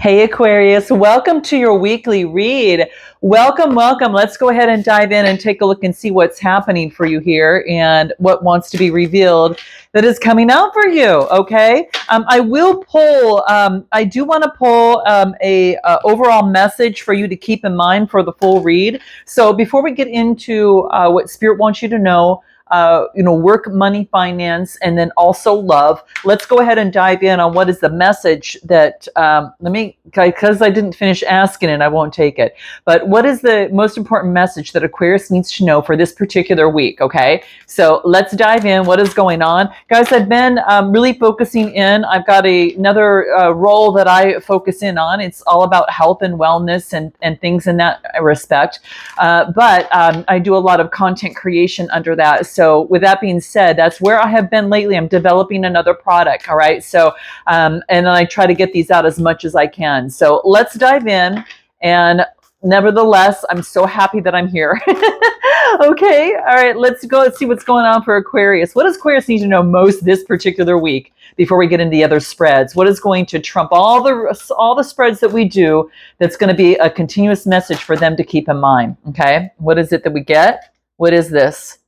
Hey Aquarius, welcome to your weekly read. Welcome, welcome. Let's go ahead and dive in and take a look and see what's happening for you here and what wants to be revealed that is coming out for you, okay? I will pull, I do want to pull a overall message for you to keep in mind for the full read. So before we get into what Spirit wants you to know, work, money, finance, and then also love. Let's go ahead and dive in on what is the message that, because I didn't finish asking it, I won't take it. But what is the most important message that Aquarius needs to know for this particular week, okay? So let's dive in. What is going on? Guys, I've been really focusing in. I've got another role that I focus in on. It's all about health and wellness and things in that respect. But I do a lot of content creation under that. So with that being said, that's where I have been lately. I'm developing another product. All right. So, and then I try to get these out as much as I can. So let's dive in. And nevertheless, I'm so happy that I'm here. Okay. All right. Let's go. Let's see what's going on for Aquarius. What does Aquarius need to know most this particular week before we get into the other spreads? What is going to trump all the spreads that we do that's going to be a continuous message for them to keep in mind? Okay. What is it that we get? What is this?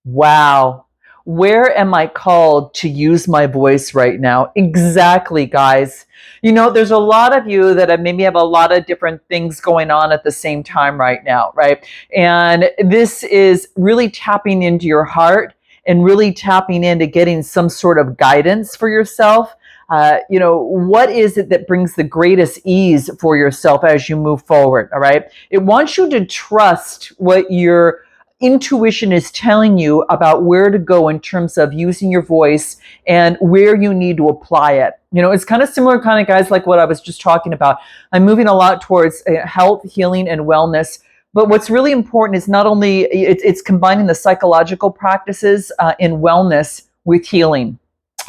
Wow. Where am I called to use my voice right now? Exactly, guys. There's a lot of you that maybe have a lot of different things going on at the same time right now, right? And this is really tapping into your heart and really tapping into getting some sort of guidance for yourself. What is it that brings the greatest ease for yourself as you move forward, all right? It wants you to trust what your intuition is telling you about where to go in terms of using your voice and where you need to apply it. It's kind of similar kind of guys like what I was just talking about. I'm moving a lot towards health, healing, and wellness. But what's really important is not only it's combining the psychological practices in wellness with healing.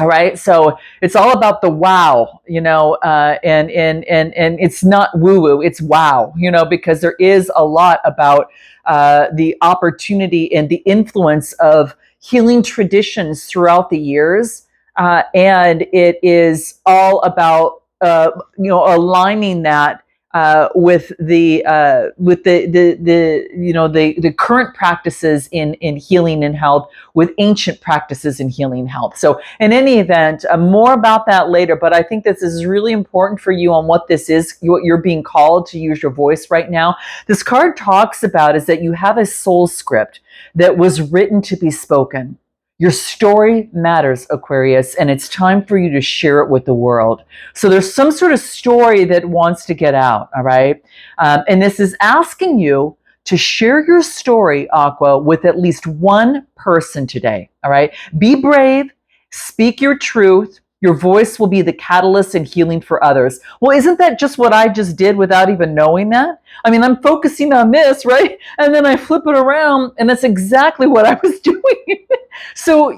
All right, so it's all about the wow, and it's not woo-woo, it's wow, because there is a lot about the opportunity and the influence of healing traditions throughout the years, and it is all about aligning that with the current practices in healing and health with ancient practices in healing and health. So in any event, more about that later, but I think this is really important for you on what this is, what you're being called to use your voice right now. This card talks about is that you have a soul script that was written to be spoken. Your story matters, Aquarius, and it's time for you to share it with the world. So there's some sort of story that wants to get out, all right? And this is asking you to share your story, Aqua, with at least one person today, all right? Be brave, speak your truth. Your voice will be the catalyst in healing for others. Well, isn't that just what I just did without even knowing that? I mean, I'm focusing on this, right? And then I flip it around, and that's exactly what I was doing. So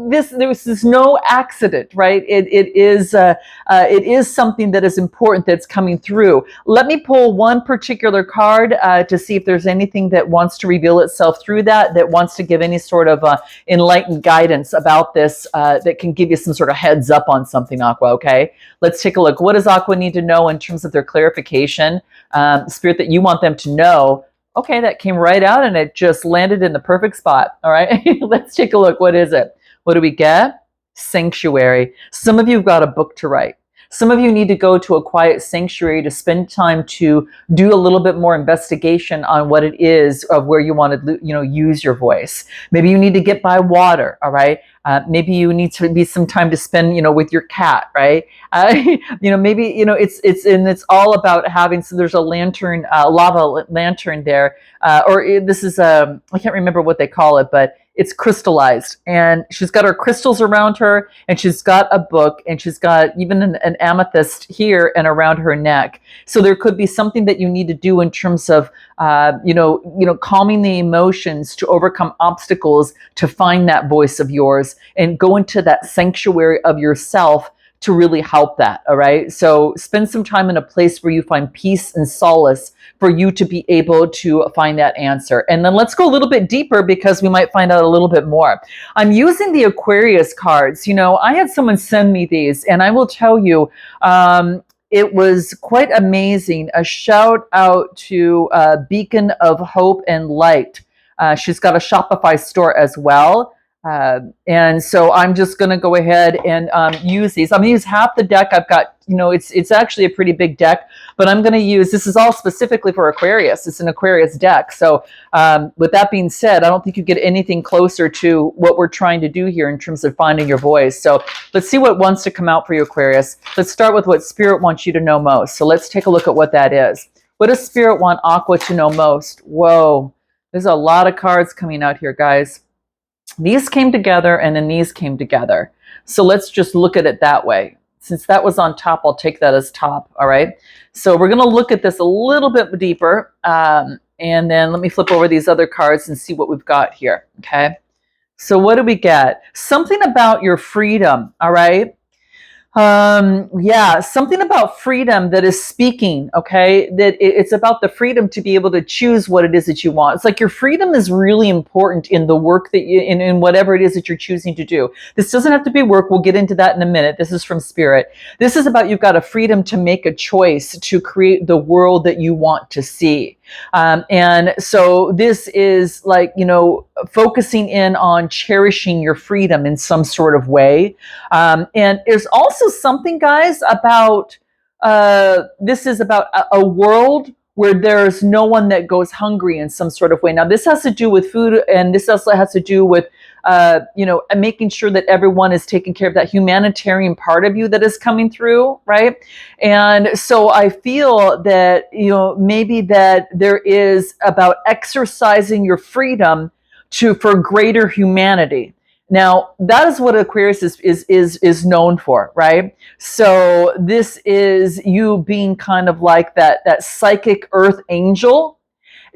this is no accident, right? It is something that is important that's coming through. Let me pull one particular card to see if there's anything that wants to reveal itself through that wants to give any sort of enlightened guidance about this that can give you some sort of heads up on something, Aqua, okay? Let's take a look. What does Aqua need to know in terms of their clarification? Spirit that you want them to know. Okay, that came right out and it just landed in the perfect spot. All right, let's take a look. What is it? What do we get? Sanctuary. Some of you have got a book to write. Some of you need to go to a quiet sanctuary to spend time to do a little bit more investigation on what it is of where you want to, use your voice. Maybe you need to get by water, all right? Maybe you need to be some time to spend, with your cat, right? Maybe, it's all about having, so there's a lantern, lava lantern there, this is, I can't remember what they call it, but it's crystallized, and she's got her crystals around her, and she's got a book, and she's got even an amethyst here and around her neck. So there could be something that you need to do in terms of, calming the emotions to overcome obstacles, to find that voice of yours and go into that sanctuary of yourself to really help that, all right? So spend some time in a place where you find peace and solace for you to be able to find that answer. And then let's go a little bit deeper because we might find out a little bit more. I'm using the Aquarius cards. I had someone send me these, and I will tell you, it was quite amazing. A shout out to Beacon of Hope and Light. She's got a Shopify store as well. And so I'm just going to go ahead and use these. I'm going to use half the deck. I've got, it's actually a pretty big deck, but I'm going to use, this is all specifically for Aquarius. It's an Aquarius deck. So with that being said, I don't think you get anything closer to what we're trying to do here in terms of finding your voice. So let's see what wants to come out for you, Aquarius. Let's start with what Spirit wants you to know most. So let's take a look at what that is. What does Spirit want Aqua to know most? Whoa, there's a lot of cards coming out here, guys. These came together and then these came together. So let's just look at it that way. Since that was on top, I'll take that as top. All right. So we're going to look at this a little bit deeper. And then let me flip over these other cards and see what we've got here. Okay. So what do we get? Something about your freedom. All right. Yeah, something about freedom that is speaking, okay? That it's about the freedom to be able to choose what it is that you want. It's like your freedom is really important in the work that you, in whatever it is that you're choosing to do. This doesn't have to be work. We'll get into that in a minute. This is from Spirit. This is about you've got a freedom to make a choice to create the world that you want to see. And so this is like, focusing in on cherishing your freedom in some sort of way. And there's also something, guys, about, this is about a world where there's no one that goes hungry in some sort of way. Now, this has to do with food, and this also has to do with, making sure that everyone is taking care of that humanitarian part of you that is coming through, right? And so I feel that, maybe that there is about exercising your freedom for greater humanity. Now, that is what Aquarius is known for, right? So this is you being kind of like that psychic earth angel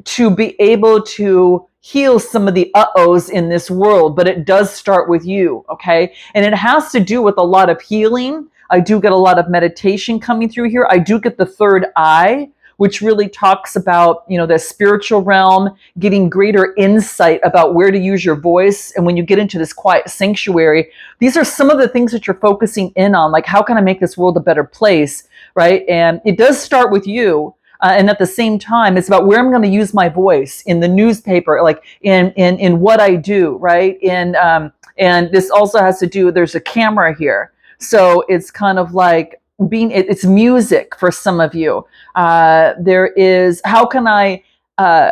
to be able to heal some of the uh-ohs in this world, but it does start with you, okay? And it has to do with a lot of healing. I do get a lot of meditation coming through here. I do get the third eye, which really talks about, the spiritual realm, getting greater insight about where to use your voice. And when you get into this quiet sanctuary, these are some of the things that you're focusing in on, like how can I make this world a better place, right? And it does start with you. And at the same time, it's about where I'm going to use my voice in the newspaper, like in what I do, right? And this also has to do, there's a camera here. So it's kind of like it's music for some of you. There is, how can I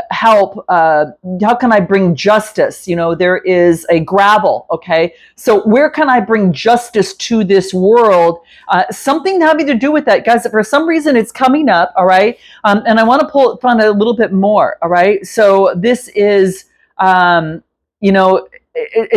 help? How can I bring justice? There is a gravel. Okay. So where can I bring justice to this world? Something having to do with that, guys. For some reason it's coming up. All right. And I want to find a little bit more. All right. So this is, it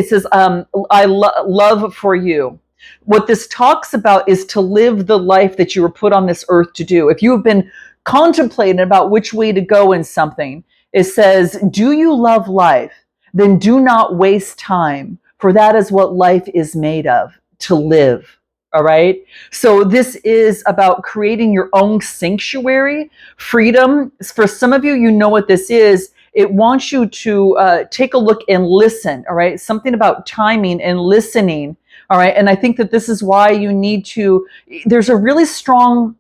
says, I love for you. What this talks about is to live the life that you were put on this earth to do. If you have been contemplating about which way to go in something, it says, do you love life? Then do not waste time, for that is what life is made of, to live. All right. So this is about creating your own sanctuary, freedom. For some of you, you know what this is. It wants you to take a look and listen. All right. Something about timing and listening. All right. And I think that this is why you need to, there's a strong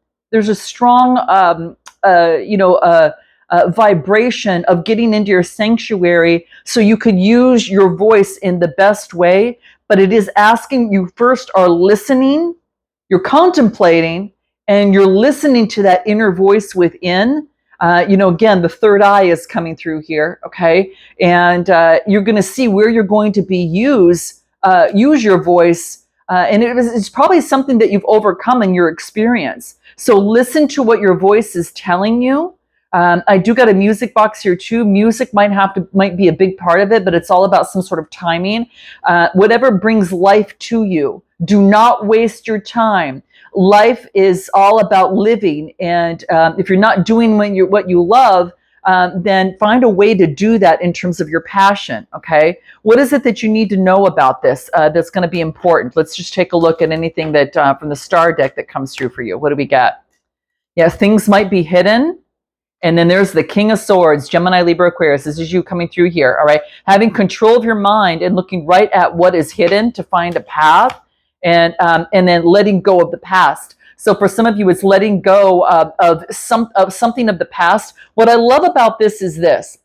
vibration of getting into your sanctuary so you could use your voice in the best way. But it is asking you first are listening, you're contemplating, and you're listening to that inner voice within. Again, the third eye is coming through here. Okay. And you're going to see where you're going to be use your voice. And it's probably something that you've overcome in your experience. So listen to what your voice is telling you. I do got a music box here too. Music might be a big part of it, but it's all about some sort of timing. Whatever brings life to you. Do not waste your time. Life is all about living. And if you're not doing what you love, then find a way to do that in terms of your passion, okay? What is it that you need to know about this that's going to be important? Let's just take a look at anything that from the star deck that comes through for you. What do we got? Yeah, things might be hidden. And then there's the King of Swords, Gemini, Libra, Aquarius. This is you coming through here, all right? Having control of your mind and looking right at what is hidden to find a path and then letting go of the past. So for some of you, it's letting go of something of the past. What I love about this is this.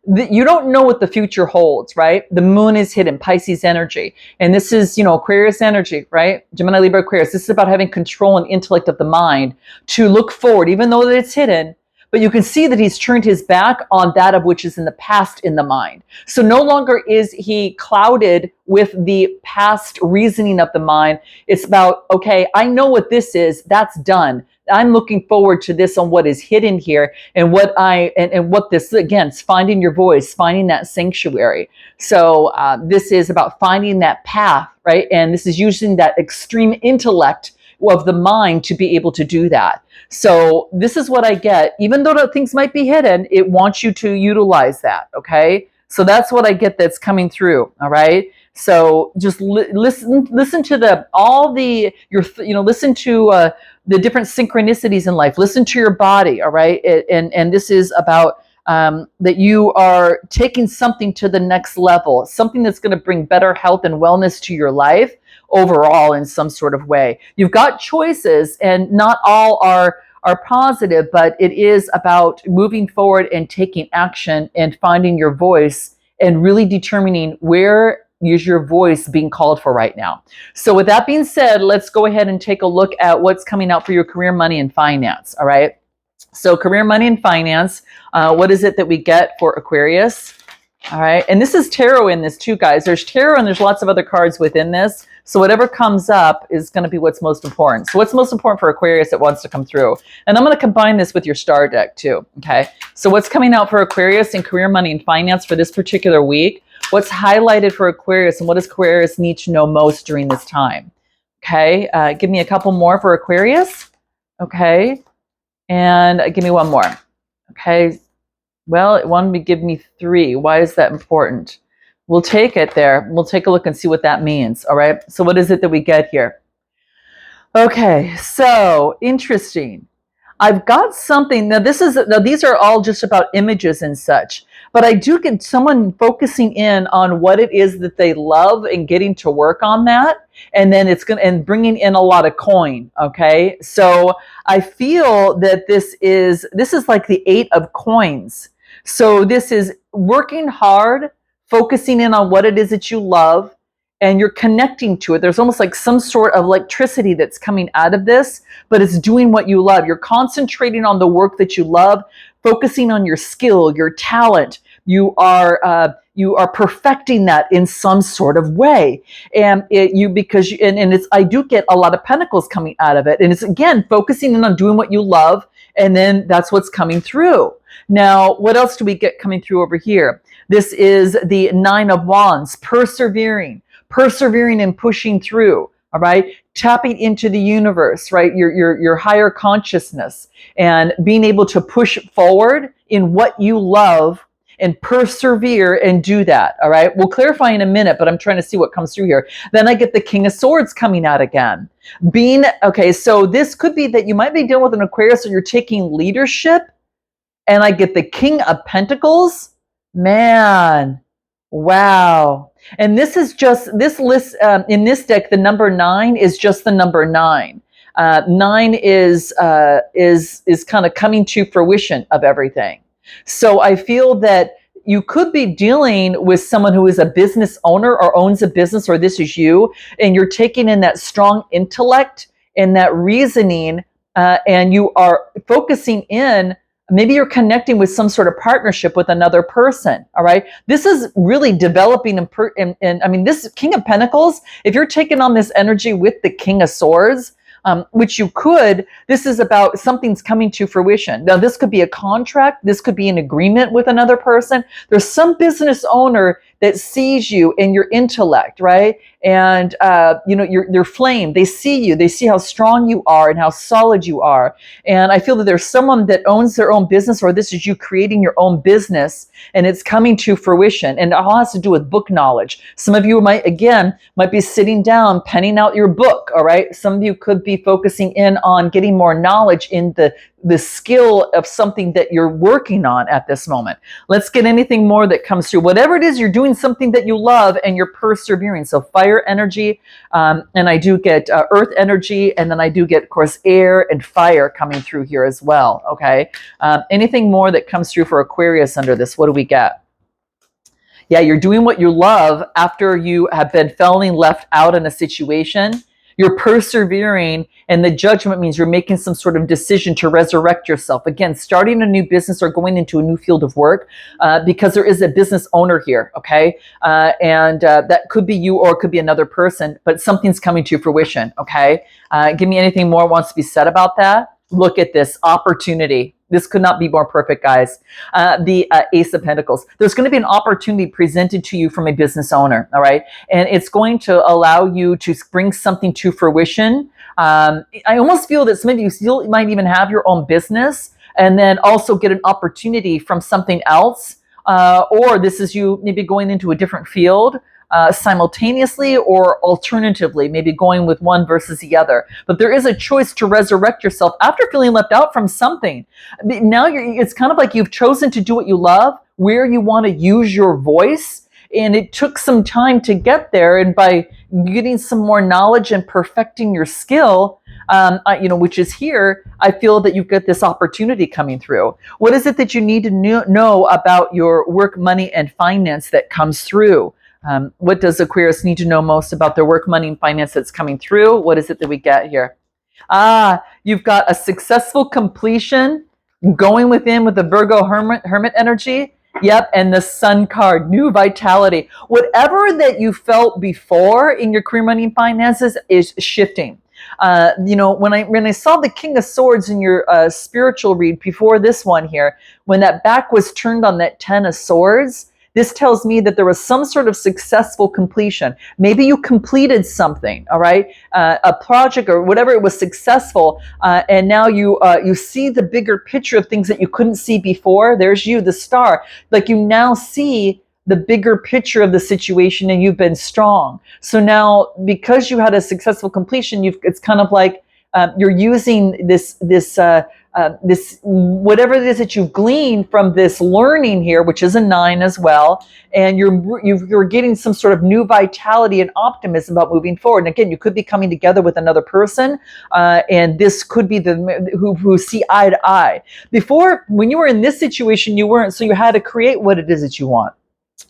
You don't know what the future holds, right? The moon is hidden, Pisces energy. And this is, Aquarius energy, right? Gemini, Libra, Aquarius. This is about having control and intellect of the mind to look forward, even though that it's hidden. But you can see that he's turned his back on that of which is in the past in the mind. So no longer is he clouded with the past reasoning of the mind. It's about, okay, I know what this is. That's done. I'm looking forward to this on what is hidden here and what this, again, is finding your voice, finding that sanctuary. So this is about finding that path, right? And this is using that extreme intellect of the mind to be able to do that. So this is what I get. Even though things might be hidden, it wants you to utilize that, okay? So that's what I get that's coming through, all right? So just listen to listen to the different synchronicities in life. Listen to your body, all right? And this is about that you are taking something to the next level, something that's going to bring better health and wellness to your life overall in some sort of way. You've got choices, and not all are positive, but it is about moving forward and taking action and finding your voice and really determining where is your voice being called for right now. So with that being said, let's go ahead and take a look at what's coming out for your career, money, and finance. All right. So career, money, and finance. What is it that we get for Aquarius? All right. And this is tarot in this too, guys. There's tarot and there's lots of other cards within this. So whatever comes up is going to be what's most important. So what's most important for Aquarius that wants to come through? And I'm going to combine this with your star deck too. Okay. So what's coming out for Aquarius in career, money, and finance for this particular week? What's highlighted for Aquarius, and what does Aquarius need to know most during this time? Okay. Give me a couple more for Aquarius. Okay. And give me one more. Okay. Well, it wanted to give me 3. Why is that important? We'll take it there. We'll take a look and see what that means. All right. So what is it that we get here? Okay. So interesting. I've got something. Now these are all just about images and such, but I do get someone focusing in on what it is that they love and getting to work on that. And then and bringing in a lot of coin. Okay. So I feel that this is like the 8 of coins. So this is working hard, focusing in on what it is that you love, and you're connecting to it. There's almost like some sort of electricity that's coming out of this, but it's doing what you love. You're concentrating on the work that you love, focusing on your skill, your talent. You are perfecting that in some sort of way. And I do get a lot of pentacles coming out of it. And it's, again, focusing in on doing what you love. And then that's what's coming through. Now, what else do we get coming through over here? This is the 9 of Wands, persevering and pushing through. All right. Tapping into the universe, right? Your higher consciousness, and being able to push forward in what you love and persevere and do that. All right. We'll clarify in a minute, but I'm trying to see what comes through here. Then I get the King of Swords coming out again. So this could be that you might be dealing with an Aquarius, so you're taking leadership. And I get the King of Pentacles. Man, wow. And this is just, this list, in this deck, the number 9 is just the number 9. 9 is kind of coming to fruition of everything. So I feel that you could be dealing with someone who is a business owner or owns a business, or this is you, and you're taking in that strong intellect and that reasoning, and you are focusing in. Maybe you're connecting with some sort of partnership with another person. All right. This is really developing. And I mean, this King of Pentacles, if you're taking on this energy with the King of Swords, which you could, this is about something's coming to fruition. Now, this could be a contract. This could be an agreement with another person. There's some business owner that sees you in your intellect, right? And, your flame, they see you, they see how strong you are and how solid you are. And I feel that there's someone that owns their own business, or this is you creating your own business, and it's coming to fruition. And it all has to do with book knowledge. Some of you might be sitting down, penning out your book. All right. Some of you could be focusing in on getting more knowledge in the the skill of something that you're working on at this moment. Let's get anything more that comes through. Whatever it is, you're doing something that you love and you're persevering. So fire energy, and I do get earth energy, and then I do get, of course, air and fire coming through here as well. Okay. Anything more that comes through for Aquarius under this? What do we get? Yeah, you're doing what you love after you have been feeling left out in a situation. You're persevering, and the judgment means you're making some sort of decision to resurrect yourself. Again, starting a new business or going into a new field of work, because there is a business owner here, okay? And that could be you or it could be another person, but something's coming to fruition, okay? Give me anything more wants to be said about that. Look at this opportunity. This could not be more perfect, guys. The Ace of Pentacles. There's going to be an opportunity presented to you from a business owner, all right? And it's going to allow you to bring something to fruition. I almost feel that some of you still might even have your own business and then also get an opportunity from something else. Or this is you maybe going into a different field. Simultaneously or alternatively, maybe going with one versus the other. But there is a choice to resurrect yourself after feeling left out from something. Now it's kind of like you've chosen to do what you love, where you want to use your voice. And it took some time to get there. And by getting some more knowledge and perfecting your skill, which is here, I feel that you've got this opportunity coming through. What is it that you need to know about your work, money, and finance that comes through? What does Aquarius need to know most about their work, money, and finance that's coming through? What is it that we get here? You've got a successful completion going within with the Virgo hermit energy. Yep, and the Sun card, new vitality. Whatever that you felt before in your career, money, and finances is shifting. When I saw the King of Swords in your spiritual read before this one here, when that back was turned on that 10 of Swords, this tells me that there was some sort of successful completion. Maybe you completed something, all right, a project or whatever, it was successful, and now you see the bigger picture of things that you couldn't see before. There's you, the star. Like you now see the bigger picture of the situation, and you've been strong. So now, because you had a successful completion, it's kind of like you're using this whatever it is that you've gleaned from this learning here, which is a 9 as well, and you're getting some sort of new vitality and optimism about moving forward. And again, you could be coming together with another person, and this could be who see eye to eye. Before, when you were in this situation, you weren't, so you had to create what it is that you want.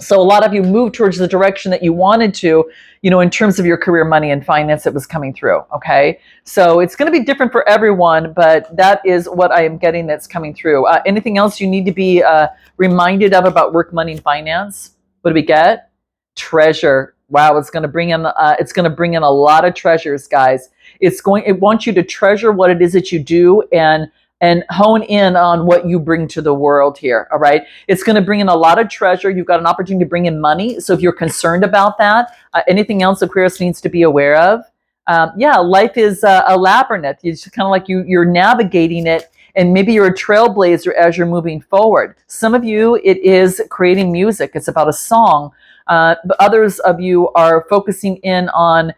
So a lot of you moved towards the direction that you wanted to, in terms of your career, money, and finance that was coming through, okay? So it's going to be different for everyone, but that is what I am getting that's coming through. Anything else you need to be reminded of about work, money, and finance? What do we get? Treasure. Wow, it's going to bring in a lot of treasures, guys. It wants you to treasure what it is that you do and hone in on what you bring to the world here, all right? It's going to bring in a lot of treasure. You've got an opportunity to bring in money. So if you're concerned about that, anything else Aquarius needs to be aware of? Life is a labyrinth. It's kind of like you're navigating it, and maybe you're a trailblazer as you're moving forward. Some of you, it is creating music. It's about a song. But others of you are focusing in on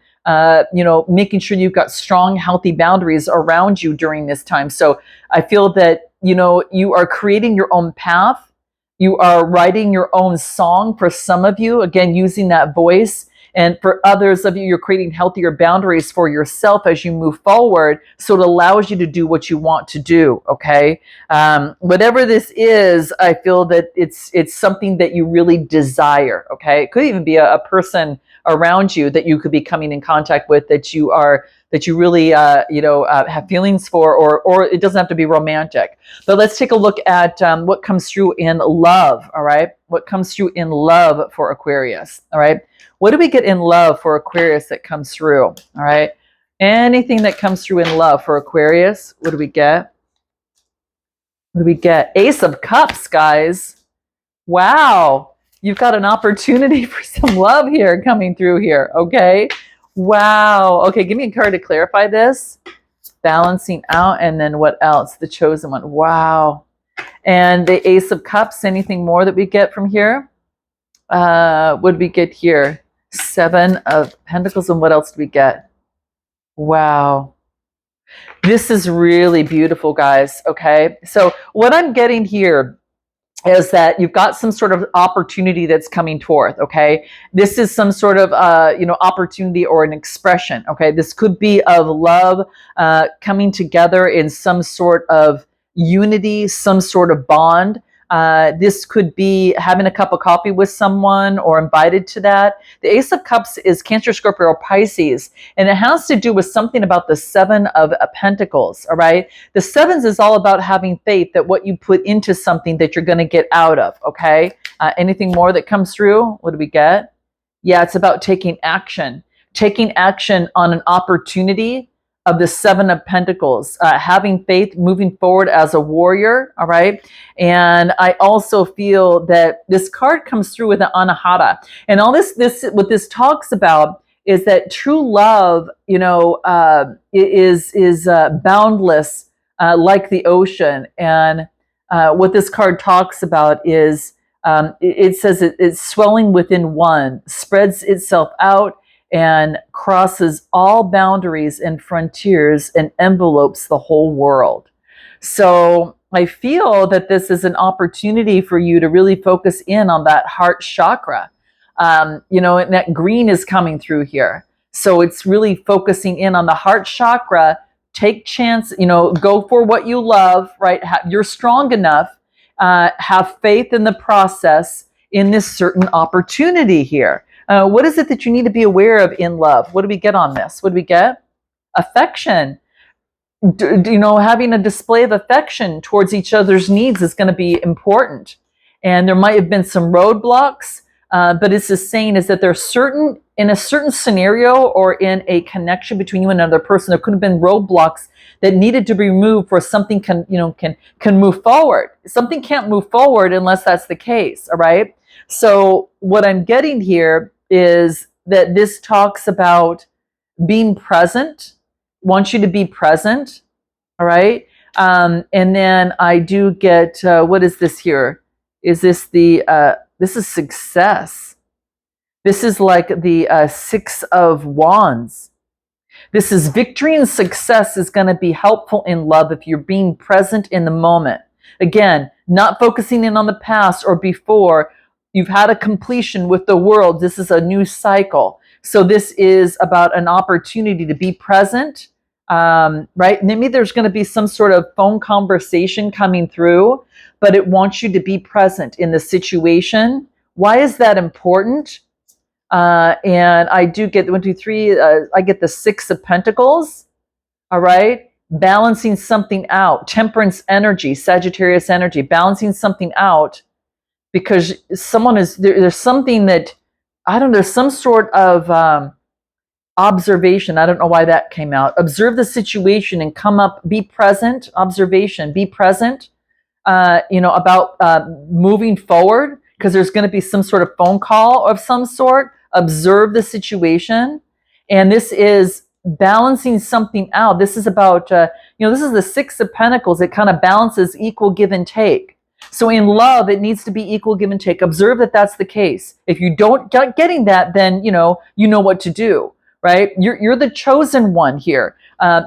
making sure you've got strong, healthy boundaries around you during this time. So I feel that, you are creating your own path. You are writing your own song for some of you, again, using that voice. And for others of you, you're creating healthier boundaries for yourself as you move forward. So it allows you to do what you want to do. Okay. Whatever this is, I feel that it's something that you really desire. Okay. It could even be a person around you that you could be coming in contact with that you really have feelings for, or it doesn't have to be romantic. But let's take a look at what comes through in love. All right. What comes through in love for Aquarius. All right. What do we get in love for Aquarius that comes through? All right. Anything that comes through in love for Aquarius, what do we get? What do we get? Ace of Cups, guys. Wow. You've got an opportunity for some love here coming through here. Okay. Wow. Okay. Give me a card to clarify this. Balancing out. And then what else? The Chosen One. Wow. And the Ace of Cups. Anything more that we get from here? What did we get here? 7 of Pentacles. And what else do we get? Wow. This is really beautiful, guys. Okay. So what I'm getting here is that you've got some sort of opportunity that's coming forth. Okay. This is some sort of, opportunity or an expression. Okay. This could be of love, coming together in some sort of unity, some sort of bond. This could be having a cup of coffee with someone or invited to that. The Ace of Cups is Cancer, Scorpio, or Pisces, and it has to do with something about the Seven of Pentacles. All right. The sevens is all about having faith that what you put into something that you're going to get out of. Okay. Anything more that comes through? What do we get? Yeah, it's about taking action on an opportunity of the Seven of Pentacles, having faith, moving forward as a warrior. All right. And I also feel that this card comes through with an anahata. And all what this talks about is that true love, is boundless, like the ocean. And what this card talks about is, it says it's swelling within one, spreads itself out, and crosses all boundaries and frontiers and envelopes the whole world. So I feel that this is an opportunity for you to really focus in on that heart chakra. And that green is coming through here. So it's really focusing in on the heart chakra. Take chance, go for what you love, right? You're strong enough. Have faith in the process in this certain opportunity here. What is it that you need to be aware of in love? What do we get on this? What do we get? Affection. Having a display of affection towards each other's needs is going to be important. And there might have been some roadblocks, but it's just saying is that there's in a certain scenario or in a connection between you and another person, there could have been roadblocks that needed to be removed for something can move forward. Something can't move forward unless that's the case. All right. So what I'm getting here is that this talks about being present, wants you to be present. All right. And then I do get, what is this here? Is this this is success. This is like the Six of Wands. This is victory and success is going to be helpful in love if you're being present in the moment. Again, not focusing in on the past or before. You've had a completion with the world. This is a new cycle. So this is about an opportunity to be present, right? Maybe there's going to be some sort of phone conversation coming through, but it wants you to be present in the situation. Why is that important? And I do get 1, 2, 3. I get the Six of Pentacles. All right. Balancing something out. Temperance energy, Sagittarius energy, balancing something out. Because someone is there's something that there's some sort of observation. I don't know why that came out. Observe the situation and come up, be present. Observation, be present. About moving forward, because there's going to be some sort of phone call of some sort. Observe the situation, and this is balancing something out. This is about this is the Six of Pentacles. It kind of balances equal give and take. So in love, it needs to be equal give and take. Observe that that's the case. If you don't get getting that, then you know what to do, right? You're the chosen one here.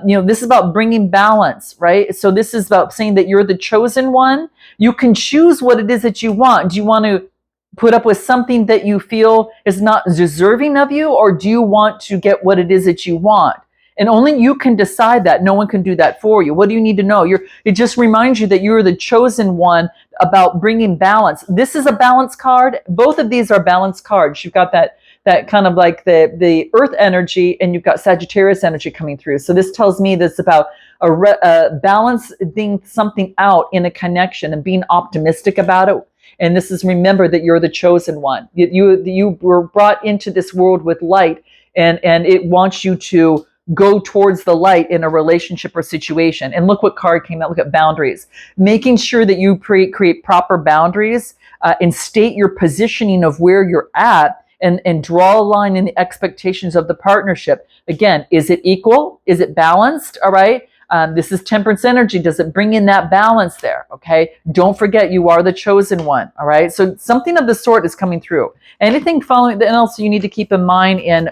This is about bringing balance, right? So this is about saying that you're the chosen one. You can choose what it is that you want. Do you want to put up with something that you feel is not deserving of you, or do you want to get what it is that you want? And only you can decide that. No one can do that for you. What do you need to know? It just reminds you that you're the chosen one, about bringing balance. This is a balance card. Both of these are balance cards. You've got that kind of like the earth energy, and you've got Sagittarius energy coming through. So this tells me this about balancing something out in a connection and being optimistic about it. And this is, remember that you're the chosen one. You were brought into this world with light, and it wants you to go towards the light in a relationship or situation. And look what card came out. Look at boundaries. Making sure that you create proper boundaries and state your positioning of where you're at, and draw a line in the expectations of the partnership. Again, is it equal? Is it balanced? All right. This is temperance energy. Does it bring in that balance there? Okay. Don't forget, you are the chosen one. All right. So something of the sort is coming through. Anything following else you need to keep in mind in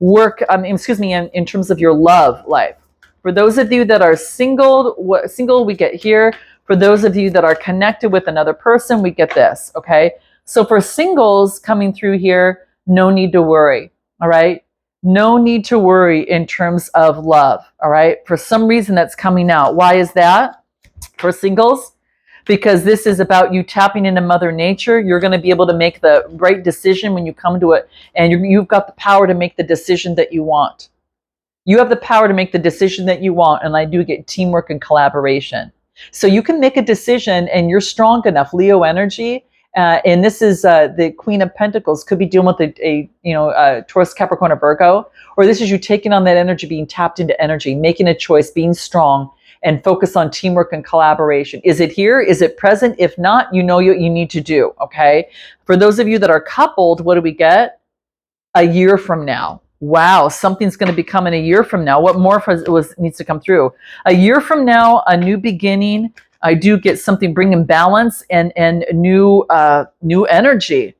work, in terms of your love life? For those of you that are single, we get here. For those of you that are connected with another person, we get this, okay? So for singles coming through here, no need to worry, all right? No need to worry in terms of love, all right? For some reason that's coming out. Why is that for singles? Because this is about you tapping into Mother Nature. You're going to be able to make the right decision when you come to it, and you've got the power to make the decision that you want. You have the power to make the decision that you want, and I do get teamwork and collaboration. So you can make a decision, and you're strong enough, Leo energy. And this is the Queen of Pentacles, could be dealing with a Taurus, Capricorn, or Virgo, or this is you taking on that energy, being tapped into energy, making a choice, being strong, and focus on teamwork and collaboration. Is it here? Is it present? If not, you know what you need to do, okay? For those of you that are coupled, what do we get? A year from now. Wow, something's going to be coming a year from now. What more needs to come through? A year from now, a new beginning. I do get something bringing balance and new energy.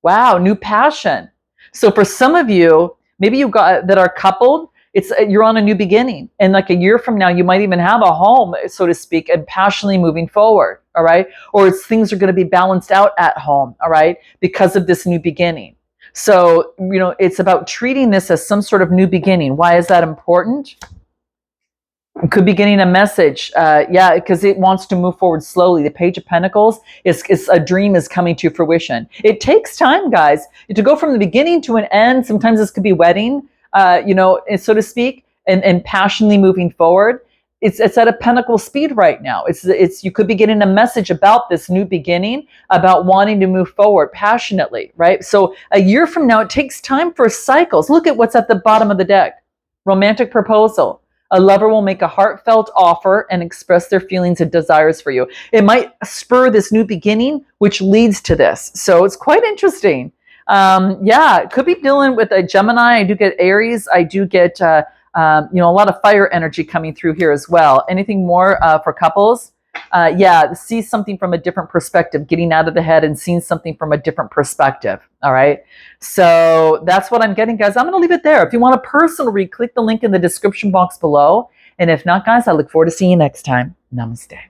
Wow, new passion. So for some of you, maybe you got that are coupled, you're on a new beginning, and like a year from now, you might even have a home, so to speak, and passionately moving forward. All right, or things are going to be balanced out at home. All right, because of this new beginning. So it's about treating this as some sort of new beginning. Why is that important? It could be getting a message, because it wants to move forward slowly. The Page of Pentacles is a dream is coming to fruition. It takes time, guys, to go from the beginning to an end. Sometimes this could be wedding, so to speak, and passionately moving forward. It's at a pentacle speed right now. It's you could be getting a message about this new beginning, about wanting to move forward passionately, right? So a year from now, it takes time for cycles. Look at what's at the bottom of the deck. Romantic proposal. A lover will make a heartfelt offer and express their feelings and desires for you. It might spur this new beginning, which leads to this. So it's quite interesting. It could be dealing with a Gemini. I do get Aries. I do get, a lot of fire energy coming through here as well. Anything more for couples? See something from a different perspective, getting out of the head and seeing something from a different perspective. All right. So that's what I'm getting, guys. I'm going to leave it there. If you want a personal read, click the link in the description box below. And if not, guys, I look forward to seeing you next time. Namaste.